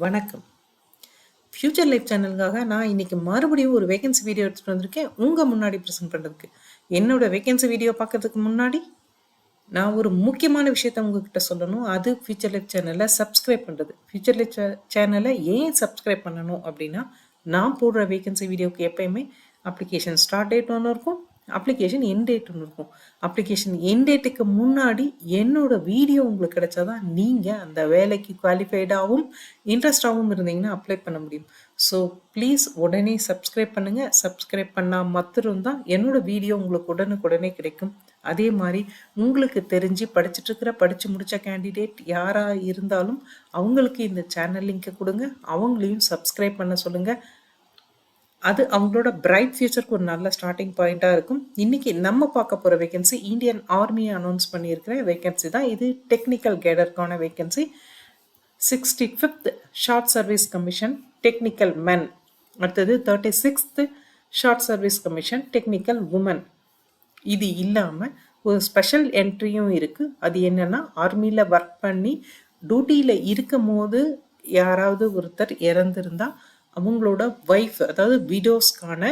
வணக்கம். Future life சேனலுக்காக நான் இன்னைக்கு மறுபடியும் ஒரு வேகன்சி வீடியோ எடுத்துட்டு வந்திருக்கேன். உங்க முன்னாடி பிரசன்ட் பண்றதுக்கு. என்னோட வேகன்சி வீடியோ பார்க்கறதுக்கு முன்னாடி நான் ஒரு முக்கியமான விஷயத்த உங்ககிட்ட சொல்லணும். அது ஃபியூச்சர் லைஃப் சேனலை சப்ஸ்கிரைப் பண்றது. ஃபியூச்சர் லைஃப் சேனலை ஏன் சப்ஸ்கிரைப் பண்ணணும் அப்படின்னா, நான் போடுற வேகன்சி வீடியோக்கு எப்பயுமே அப்ளிகேஷன் ஸ்டார்ட் டேட் ஒன்று இருக்கும். அப்ளிகேஷன் எண்ட் டேட் ஒன்று இருக்கும். அப்ளிகேஷன் எண்ட் டேட்டுக்கு முன்னாடி என்னோட வீடியோ உங்களுக்கு கிடைச்சாதான் நீங்கள் அந்த வேலைக்கு குவாலிஃபைடாகவும் இன்ட்ரெஸ்டாகவும் இருந்தீங்கன்னா அப்ளை பண்ண முடியும். ஸோ ப்ளீஸ் உடனே சப்ஸ்கிரைப் பண்ணுங்கள். சப்ஸ்கிரைப் பண்ணால் மாத்திரம்தான் என்னோட வீடியோ உங்களுக்கு உடனுக்குடனே கிடைக்கும். அதே மாதிரி உங்களுக்கு தெரிஞ்சு படித்து முடித்த கேண்டிடேட் யாராக இருந்தாலும் அவங்களுக்கு இந்த சேனல் லிங்க்கை கொடுங்க. அவங்களையும் சப்ஸ்கிரைப் பண்ண சொல்லுங்கள். அது அவங்களோட பிரைட் ஃபியூச்சருக்கு ஒரு நல்ல ஸ்டார்டிங் பாயிண்ட்டாக இருக்கும். இன்றைக்கி நம்ம பார்க்க போகிற வேகன்சி இந்தியன் ஆர்மியை அனௌன்ஸ் பண்ணியிருக்கிற வேகன்சி தான். இது டெக்னிக்கல் கேடருக்கான vacancy. 65th short service commission technical men. அடுத்தது 36th short service commission technical women. இது இல்லாமல் ஒரு ஸ்பெஷல் என்ட்ரியும் இருக்குது. அது என்னென்னா, ஆர்மியில் ஒர்க் பண்ணி டியூட்டியில் இருக்கும் போது யாராவது ஒருத்தர் இறந்துருந்தா அவங்களோட ஒய்ஃப், அதாவது விடோஸ்க்கான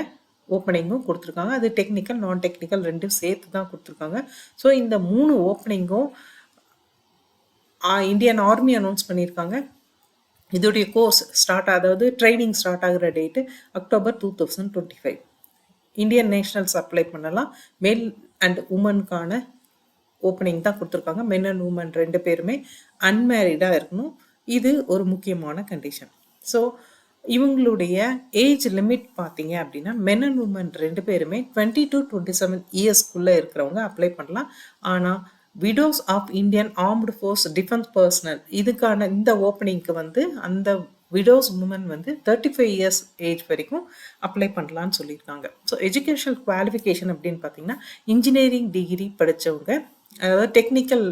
ஓப்பனிங்கும் கொடுத்துருக்காங்க. அது டெக்னிக்கல் நான் டெக்னிக்கல் ரெண்டும் சேர்த்து தான் கொடுத்துருக்காங்க. ஸோ இந்த 3 ஓப்பனிங்கும் இந்தியன் ஆர்மி அனௌன்ஸ் பண்ணியிருக்காங்க. இதோடைய கோர்ஸ் அதாவது ட்ரைனிங் ஸ்டார்ட் ஆகிற date October 2025. Indian nationals apply பண்ணலாம். மேல் அண்ட் உமனுக்கான ஓப்பனிங் தான் கொடுத்துருக்காங்க. மென் அண்ட் உமன் 2 பேருமே அன்மேரிடாக இருக்கணும். இது ஒரு முக்கியமான கண்டிஷன். ஸோ இவங்களுடைய ஏஜ் லிமிட் பார்த்தீங்க அப்படின்னா, மென் அண்ட் உமன் 2 பேருமே 20 to 27 இயர்ஸ்க்குள்ளே இருக்கிறவங்க அப்ளை பண்ணலாம். ஆனால் widows of Indian armed force defence personnel இதுக்கான இந்த ஓப்பனிங்க்கு அந்த விடோஸ் உமன் 35 இயர்ஸ் ஏஜ் வரைக்கும் அப்ளை பண்ணலான்னு சொல்லியிருக்காங்க. ஸோ எஜுகேஷனல் குவாலிஃபிகேஷன் அப்படின்னு பார்த்தீங்கன்னா, இன்ஜினியரிங் டிகிரி படித்தவங்க, அதாவது டெக்னிக்கல்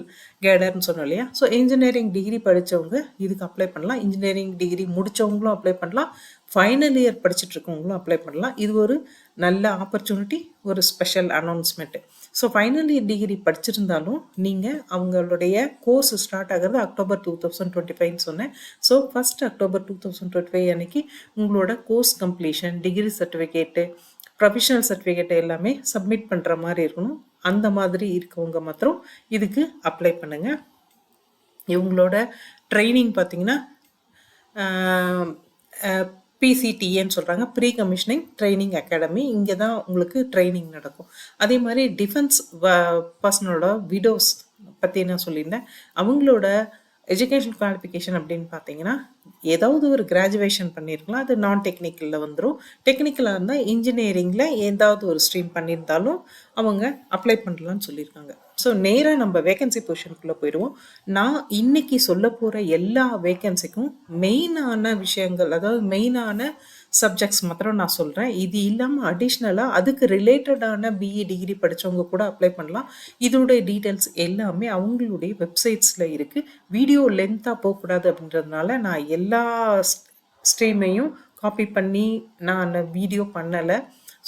கேடர்னு சொன்னோம் இல்லையா. ஸோ இன்ஜினியரிங் டிகிரி படித்தவங்க இதுக்கு அப்ளை பண்ணலாம். இன்ஜினியரிங் டிகிரி முடித்தவங்களும் அப்ளை பண்ணலாம். ஃபைனல் இயர் படிச்சுட்டு இருக்கவங்களும் அப்ளை பண்ணலாம். இது ஒரு நல்ல ஆப்பர்ச்சுனிட்டி, ஒரு special announcement. So final year degree படிச்சிருந்தாலும் நீங்கள் அவங்களுடைய கோர்ஸ் ஸ்டார்ட் ஆகிறது October 2025 சொன்னேன். ஸோ 1st October 2025 அன்னைக்கு உங்களோட course completion, degree certificate, professional certificate எல்லாமே சப்மிட் பண்ணுற மாதிரி இருக்கணும். அந்த மாதிரி இருக்கவங்க மாத்திரம் இதுக்கு அப்ளை பண்ணுங்கள். இவங்களோட ட்ரைனிங் பார்த்தீங்கன்னா PCTAன்னு சொல்கிறாங்க, ப்ரீ கமிஷனிங் ட்ரைனிங் அகாடமி. இங்கே தான் உங்களுக்கு ட்ரைனிங் நடக்கும். அதே மாதிரி டிஃபென்ஸ் பர்சனோட விடோஸ் பற்றி நான் சொல்லியிருந்தேன். அவங்களோட எஜுகேஷன் குவாலிஃபிகேஷன் அப்படின்னு பார்த்தீங்கன்னா, ஏதாவது ஒரு கிராஜுவேஷன் பண்ணியிருக்கலாம். அது நான் டெக்னிக்கலில் வந்துடும். டெக்னிக்கலாக இருந்தால் இன்ஜினியரிங்கில் ஏதாவது ஒரு ஸ்ட்ரீம் பண்ணியிருந்தாலும் அவங்க அப்ளை பண்ணலான்னு சொல்லியிருக்காங்க. ஸோ நேராக நம்ம வேகன்சி பொசிஷனுக்குள்ளே போயிடுவோம். நான் இன்னைக்கு சொல்ல போகிற எல்லா வேகன்சிக்கும் மெயினான விஷயங்கள், அதாவது மெயினான சப்ஜெக்ட்ஸ் மாத்திரம் நான் சொல்கிறேன். இது இல்லாமல் அடிஷ்னலாக அதுக்கு ரிலேட்டடான BE டிகிரி படித்தவங்க கூட அப்ளை பண்ணலாம். இதோடைய டீட்டெயில்ஸ் எல்லாமே அவங்களுடைய வெப்சைட்ஸில் இருக்குது. வீடியோ லென்த்தாக போகக்கூடாது அப்படின்றதுனால நான் எல்லா ஸ்ட்ரீமையும் காப்பி பண்ணி நான் வீடியோ பண்ணலை.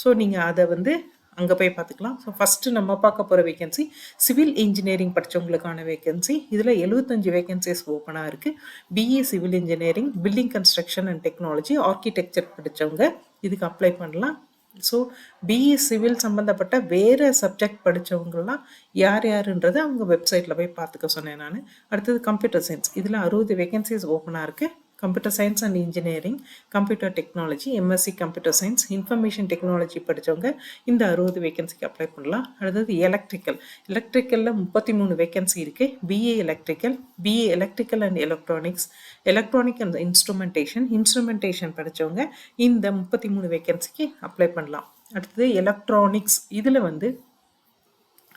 ஸோ நீங்கள் அதை அங்கே போய் பார்த்துக்கலாம். ஸோ ஃபஸ்ட்டு நம்ம பார்க்க போகிற வேகன்சி சிவில் இன்ஜினியரிங் படித்தவங்களுக்கான வேகன்சி. இதில் 75 வேகன்சிஸ் ஓப்பனாக இருக்குது. BE civil engineering, building construction and technology, architecture படித்தவங்க இதுக்கு அப்ளை பண்ணலாம். ஸோ BE சிவில் சம்மந்தப்பட்ட வேறு சப்ஜெக்ட் படித்தவங்களாம் யார் யாருன்றதை அவங்க வெப்சைட்டில் போய் பார்த்துக்க சொன்னேன் நான். அடுத்தது கம்ப்யூட்டர் சயின்ஸ். இதில் 60 வேகன்சிஸ் ஓப்பனாக இருக்குது. Computer science and engineering, computer technology, MSc computer science, information technology படித்தவங்க இந்த 60 வேகன்சிக்கு அப்ளை பண்ணலாம். அடுத்தது எலக்ட்ரிக்கலில் 33 வேகன்சி இருக்குது. BE electrical and electronic and instrumentation படித்தவங்க இந்த 33 வேகன்சிக்கு அப்ளை பண்ணலாம். அடுத்தது எலக்ட்ரானிக்ஸ். இதில்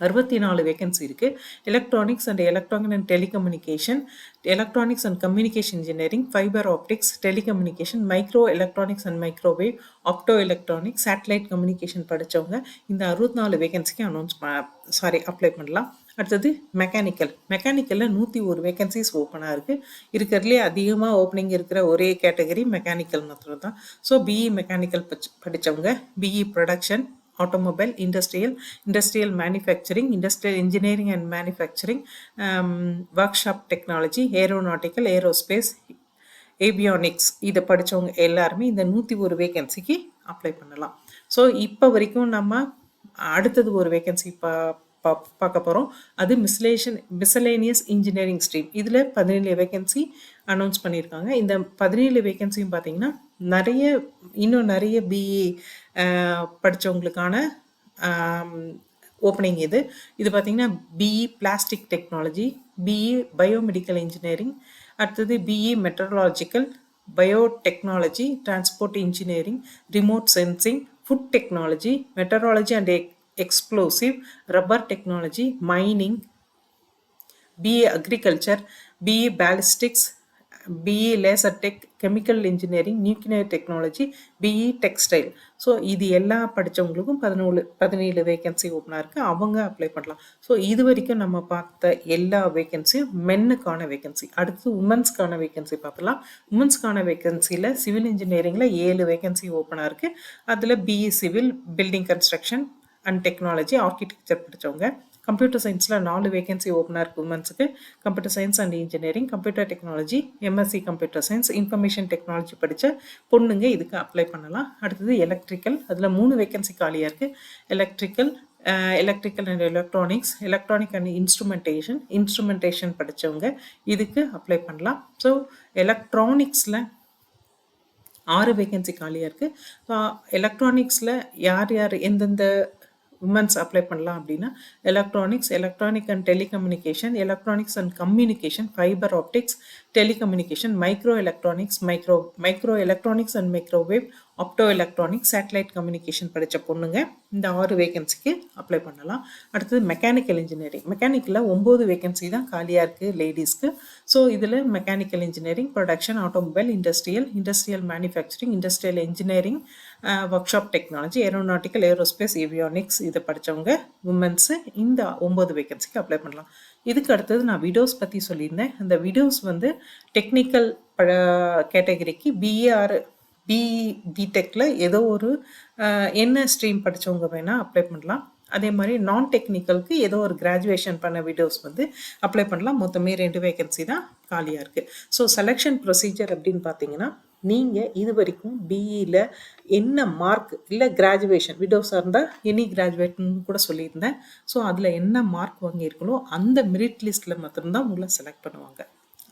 64 வேகன்சி இருக்குது. Electronics and electronic and telecommunication, electronics and communication engineering, fibre optics, telecommunication, micro electronics and microwave, opto electronics, satellite communication படித்தவங்க இந்த 64 வேகன்சிக்கு அப்ளை பண்ணலாம். அடுத்தது மெக்கானிக்கலில் 101 வேகன்சிஸ் ஓப்பனாக இருக்குது. இருக்கிறதுலே அதிகமாக ஓப்பனிங் இருக்கிற ஒரே கேட்டகரி மெக்கானிக்கல் மாத்திரம் தான். ஸோ BE மெக்கானிக்கல் படித்தவங்க BE production, automobile, industrial manufacturing, industrial engineering and manufacturing, workshop technology, aeronautical, aerospace, avionics இதை படித்தவங்க எல்லாருமே இந்த 101 வேகன்சிக்கு அப்ளை பண்ணலாம். ஸோ இப்போ வரைக்கும் நம்ம அடுத்தது ஒரு வேகன்சி பார்க்க போகிறோம். அது மிஸ்லேனியஸ் இன்ஜினியரிங் ஸ்ட்ரீம். இதில் 17 வேகன்சி அனௌன்ஸ் பண்ணியிருக்காங்க. இந்த 17 வேகன்சியும் பார்த்தீங்கன்னா இன்னும் நிறைய பிஇ படித்தவங்களுக்கான ஓப்பனிங் இது பார்த்தீங்கன்னா BE plastic technology, BE biomedical engineering, அடுத்தது BE metallurgical, biotechnology, transport engineering, remote sensing, food technology, metallurgy and explosive, rubber technology, mining, BE agriculture, BE ballistics, BE laser tech, chemical engineering, nuclear technology, BE textile. So இது எல்லாம் படித்தவங்களுக்கும் 17 vacancy ஓப்பனாக இருக்குது. அவங்க apply பண்ணலாம். So இது வரைக்கும் நம்ம பார்த்த எல்லா வேகன்சியும் மென்னுக்கான வேகன்சி. அடுத்து உமன்ஸ்க்கான வேகன்சி பார்க்கலாம். உமன்ஸ்க்கான வேகன்சியில் சிவில் இன்ஜினியரிங்கில் 7 வேகன்சி ஓப்பனாக இருக்குது. அதில் BE civil, building construction and technology, architecture படித்தவங்க. கம்ப்யூட்டர் சயின்ஸில் 4 வேகன்சி ஓப்பனாக இருக்குது உமன்ஸுக்கு. Computer science and engineering, computer technology, MSc computer science, information technology படித்த பொண்ணுங்க இதுக்கு அப்ளை பண்ணலாம். அடுத்தது எலக்ட்ரிக்கல், அதில் 3 வேகன்சி காலியாக இருக்குது. Electrical and electronics, electronic and instrumentation படித்தவங்க இதுக்கு அப்ளை பண்ணலாம். ஸோ எலக்ட்ரானிக்ஸில் 6 வேகன்சி காலியாக இருக்குது. எலக்ட்ரானிக்ஸில் யார் எந்தெந்த உமன்ஸ் அப்ளை பண்ணலாம் அப்படின்னா electronic and telecommunication, electronics and communication, fibre optics, telecommunication, micro electronics and microwave, opto electronics, satellite communication படித்த பொண்ணுங்க இந்த 6 வேகன்சிக்கு அப்ளை பண்ணலாம். அடுத்தது மெக்கானிக்கல் இன்ஜினியரிங். மெக்கானிக்கலில் 9 வேகன்சி தான் காலியாக இருக்குது லேடிஸ்க்கு. ஸோ இதில் mechanical engineering, production, automobile, industrial manufacturing, industrial engineering, work shop technology, aeronautical, aerospace, avionics இதை படித்தவங்க உமன்ஸு இந்த 9 வேகன்சிக்கு அப்ளை பண்ணலாம். இதுக்கு அடுத்தது நான் விடோஸ் பற்றி சொல்லியிருந்தேன். அந்த விடோஸ் வந்து டெக்னிக்கல் கேட்டகரிக்கு பிடெக்கில் ஏதோ ஒரு என்ன ஸ்ட்ரீம் படித்தவங்க வேணால் அப்ளை பண்ணலாம். அதே மாதிரி நான் டெக்னிக்கலுக்கு ஏதோ ஒரு கிராஜுவேஷன் பண்ண விடோஸ் வந்து அப்ளை பண்ணலாம். மொத்தமே 2 வேகன்சி தான் காலியாக இருக்குது. ஸோ செலெக்ஷன் ப்ரொசீஜர் அப்படின்னு பார்த்தீங்கன்னா நீங்கள் இது வரைக்கும் பிஇயில் என்ன மார்க் இல்லை கிராஜுவேஷன் விடோஸாக இருந்தால் எனி கிராஜுவேட்னு கூட சொல்லியிருந்தேன். ஸோ அதில் என்ன மார்க் வாங்கியிருக்கணும் அந்த மெரிட் லிஸ்ட்டில் மட்டும்தான் உங்களை செலக்ட் பண்ணுவாங்க.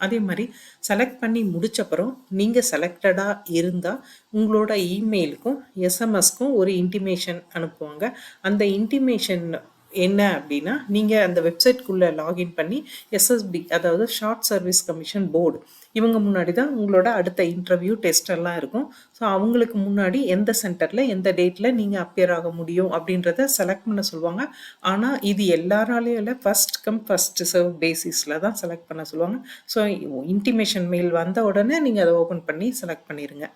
அதே மாதிரி செலக்ட் பண்ணி முடிச்சப்பறம் நீங்கள் செலக்டடாக இருந்தால் உங்களோட இமெயிலுக்கும் எஸ்எம்எஸ்க்கும் ஒரு இன்டிமேஷன் அனுப்புவாங்க. அந்த இன்டிமேஷன் என்ன அப்படின்னா நீங்கள் அந்த வெப்சைட்குள்ளே லாகின் பண்ணி எஸ்எஸ்பி அதாவது ஷார்ட் சர்வீஸ் கமிஷன் போர்டு இவங்க முன்னாடி தான் உங்களோட அடுத்த இன்டர்வியூ டெஸ்ட் எல்லாம் இருக்கும். ஸோ அவங்களுக்கு முன்னாடி எந்த சென்டரில் எந்த டேட்டில் நீங்கள் அப்பியர் ஆக முடியும் அப்படின்றத செலக்ட் பண்ண சொல்லுவாங்க. ஆனால் இது எல்லாராலையும் இல்லை, ஃபஸ்ட் கம் ஃபஸ்ட் சர்வ் பேசிஸில் தான் செலக்ட் பண்ண சொல்லுவாங்க. ஸோ இன்டிமேஷன் மெயில் வந்த உடனே நீங்கள் அதை ஓப்பன் பண்ணி செலக்ட் பண்ணிடுங்க.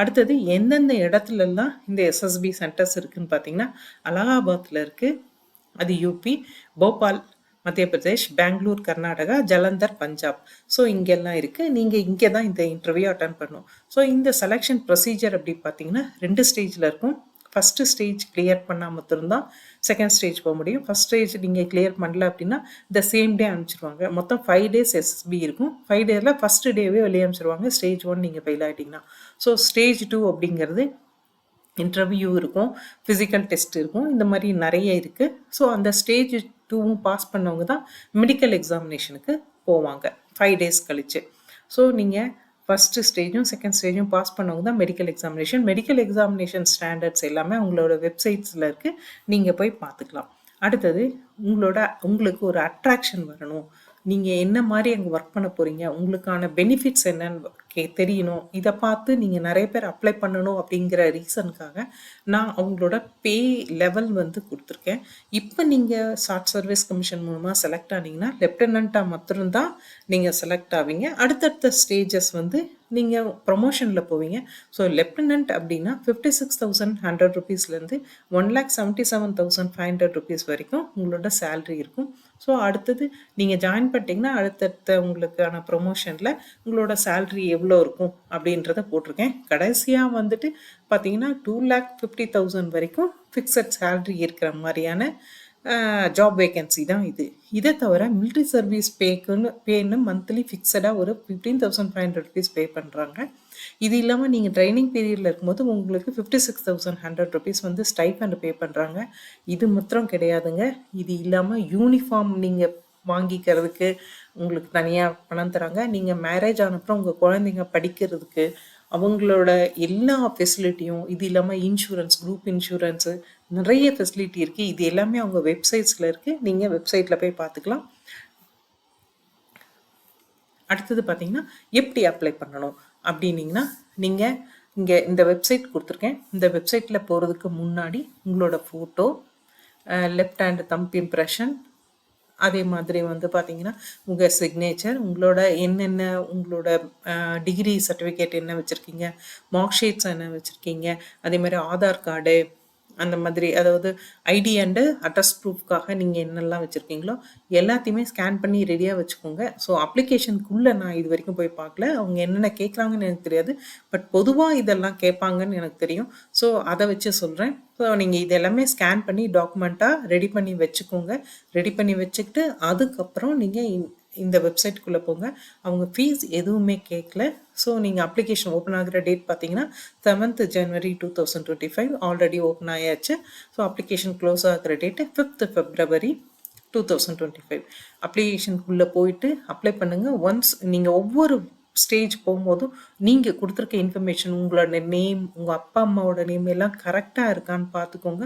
அடுத்தது எந்தெந்த இடத்துலலாம் இந்த எஸ்எஸ்பி சென்டர்ஸ் இருக்குதுன்னு பார்த்தீங்கன்னா அலகாபாத்தில் இருக்குது, அது யூபி, போபால் மத்திய பிரதேஷ், பெங்களூர் கர்நாடகா, ஜலந்தர் பஞ்சாப். ஸோ இங்கெல்லாம் இருக்குது. நீங்கள் இங்கே தான் இந்த இன்டர்வியூ அட்டன் பண்ணணும். ஸோ இந்த செலெக்ஷன் ப்ரொசீஜர் அப்படி பார்த்தீங்கன்னா 2 ஸ்டேஜில் இருக்கும். ஃபஸ்ட்டு ஸ்டேஜ் கிளியர் பண்ணால் மட்டும்தான் செகண்ட் ஸ்டேஜ் போக முடியும். ஃபஸ்ட் ஸ்டேஜ் நீங்கள் கிளியர் பண்ணல அப்படின்னா இந்த சேம் டே அனுப்பிச்சிருவாங்க. மொத்தம் 5 days எஸ்எஸ்பி இருக்கும். 5 daysல ஃபஸ்ட்டு டேவே வெளியே அனுப்பிச்சிருவாங்க ஸ்டேஜ் 1 நீங்கள் ஃபெயில் ஆகிட்டிங்கன்னா. ஸோ ஸ்டேஜ் 2 அப்படிங்கிறது இன்டர்வியூ இருக்கும், ஃபிசிக்கல் டெஸ்ட் இருக்கும், இந்த மாதிரி நிறைய இருக்குது. ஸோ அந்த ஸ்டேஜ் 2 பாஸ் பண்ணவங்க தான் மெடிக்கல் எக்ஸாமினேஷனுக்கு போவாங்க 5 days கழிச்சு. ஸோ நீங்கள் ஃபஸ்ட்டு ஸ்டேஜும் செகண்ட் ஸ்டேஜும் பாஸ் பண்ணவங்க தான் மெடிக்கல் எக்ஸாமினேஷன் ஸ்டாண்டர்ட்ஸ் எல்லாமே உங்களோட வெப்சைட்ஸில் இருக்குது, நீங்கள் போய் பார்த்துக்கலாம். அடுத்தது உங்களுக்கு ஒரு அட்ராக்ஷன் வரணும். நீங்கள் என்ன மாதிரி அங்கே ஒர்க் பண்ண போகிறீங்க, உங்களுக்கான பெனிஃபிட்ஸ் என்னன்னு தெரியணும். இதை பார்த்து நீங்கள் நிறைய பேர் அப்ளை பண்ணணும் அப்படிங்கிற ரீசனுக்காக நான் அவங்களோட பே லெவல் வந்து கொடுத்துருக்கேன். இப்போ நீங்கள் ஷார்ட் சர்வீஸ் கமிஷன் மூலமாக செலக்ட் ஆனீங்கன்னா லெஃப்டினண்ட்டாக மட்டும்தான் நீங்கள் செலக்ட் ஆவீங்க. அடுத்தடுத்த ஸ்டேஜஸ் வந்து நீங்கள் ப்ரொமோஷனில் போவீங்க. ஸோ லெஃப்டினன்ட் அப்படின்னா 56,100 rupeesலேருந்து 1,77,500 rupees வரைக்கும் உங்களோட சேல்ரி இருக்கும். ஸோ அடுத்தது நீங்கள் ஜாயின் பண்ணிட்டீங்கன்னா அடுத்தடுத்த உங்களுக்கான ப்ரொமோஷனில் உங்களோட சேல்ரி எவ்வளோ இருக்கும் அப்படின்றத போட்டிருக்கேன். கடைசியாக வந்துட்டு பார்த்தீங்கன்னா 2,50,000 வரைக்கும் ஃபிக்ஸட் சேல்ரி இருக்கிற மாதிரியான ஜாப் வேகன்சி தான் இது. இதை தவிர மிலிட்ரி சர்வீஸ் பேன்னு மந்த்லி ஃபிக்ஸடாக ஒரு ₹15,500 பே பண்ணுறாங்க. இது இல்லாமல் நீங்கள் ட்ரைனிங் பீரியடில் இருக்கும்போது உங்களுக்கு ₹56,100 வந்து ஸ்டைஃபண்ட் பே பண்ணுறாங்க. இது மாத்திரம் கிடையாதுங்க. இது இல்லாமல் யூனிஃபார்ம் நீங்கள் வாங்கிக்கிறதுக்கு உங்களுக்கு தனியாக பணம் தராங்க. நீங்கள் மேரேஜ் ஆனப்புறம் உங்கள் குழந்தைங்க படிக்கிறதுக்கு அவங்களோட எல்லா ஃபெசிலிட்டியும், இது இல்லாமல் இன்சூரன்ஸ், குரூப் இன்சூரன்ஸு, நிறைய ஃபெசிலிட்டி இருக்குது. இது எல்லாமே அவங்க வெப்சைட்ஸில் இருக்குது. நீங்கள் வெப்சைட்டில் போய் பார்த்துக்கலாம். அடுத்தது பார்த்தீங்கன்னா எப்படி அப்ளை பண்ணணும் அப்படின்னீங்கன்னா, நீங்கள் இங்கே இந்த வெப்சைட் கொடுத்துருக்கேன். இந்த வெப்சைட்டில் போகிறதுக்கு முன்னாடி உங்களோட photo, left hand thumb impression, அதே மாதிரி வந்து பார்த்தீங்கன்னா உங்கள் சிக்னேச்சர், உங்களோட என்னென்ன உங்களோட டிகிரி சர்டிஃபிகேட் என்ன வச்சுருக்கீங்க, மார்க் ஷீட்ஸ் என்ன வச்சுருக்கீங்க, அதே மாதிரி ஆதார் கார்டு, அந்த மாதிரி அதாவது ஐடி அண்டு அட்ரஸ் ப்ரூஃப்காக நீங்கள் என்னெல்லாம் வச்சுருக்கீங்களோ எல்லாத்தையுமே ஸ்கேன் பண்ணி ரெடியாக வச்சுக்கோங்க. ஸோ அப்ளிகேஷனுக்குள்ளே நான் இது வரைக்கும் போய் பார்க்கல. அவங்க என்னென்ன கேட்குறாங்கன்னு எனக்கு தெரியாது. பட் பொதுவாக இதெல்லாம் கேட்பாங்கன்னு எனக்கு தெரியும். ஸோ அதை வச்சு சொல்கிறேன். ஸோ நீங்கள் இது எல்லாமே ஸ்கேன் பண்ணி டாக்குமெண்ட்டாக ரெடி பண்ணி வச்சுக்கோங்க. ரெடி பண்ணி வச்சுக்கிட்டு அதுக்கப்புறம் நீங்கள் இந்த வெப்சைட்டுக்குள்ளே போங்க. அவங்க ஃபீஸ் எதுவுமே கேட்கல. ஸோ நீங்கள் அப்ளிகேஷன் ஓப்பன் ஆகிற டேட் பார்த்தீங்கன்னா 7th January 2025 ஆல்ரெடி ஓப்பன் ஆயாச்சு. ஸோ அப்ளிகேஷன் க்ளோஸ் ஆகிற டேட்டு 5th February 2025. அப்ளிகேஷனுக்குள்ளே போயிட்டு அப்ளை பண்ணுங்கள். ஒன்ஸ் நீங்கள் ஒவ்வொரு ஸ்டேஜ் போகும்போதும் நீங்கள் கொடுத்துருக்க இன்ஃபர்மேஷன், உங்களோட நேம், உங்கள் அப்பா அம்மாவோட நேம் எல்லாம் கரெக்டாக இருக்கான்னு பார்த்துக்கோங்க.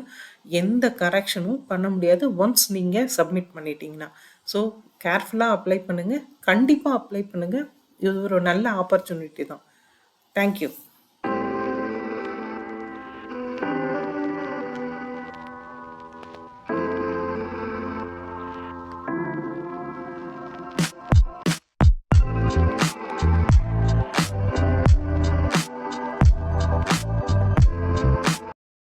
எந்த கரெக்ஷனும் பண்ண முடியாது ஒன்ஸ் நீங்கள் சப்மிட் பண்ணிட்டீங்கன்னா. ஸோ கேர்ஃபுல்லாக அப்ளை பண்ணுங்கள். கண்டிப்பாக அப்ளை பண்ணுங்கள். இது ஒரு நல்ல ஆப்பர்ச்சுனிட்டி தான். தேங்க்யூ.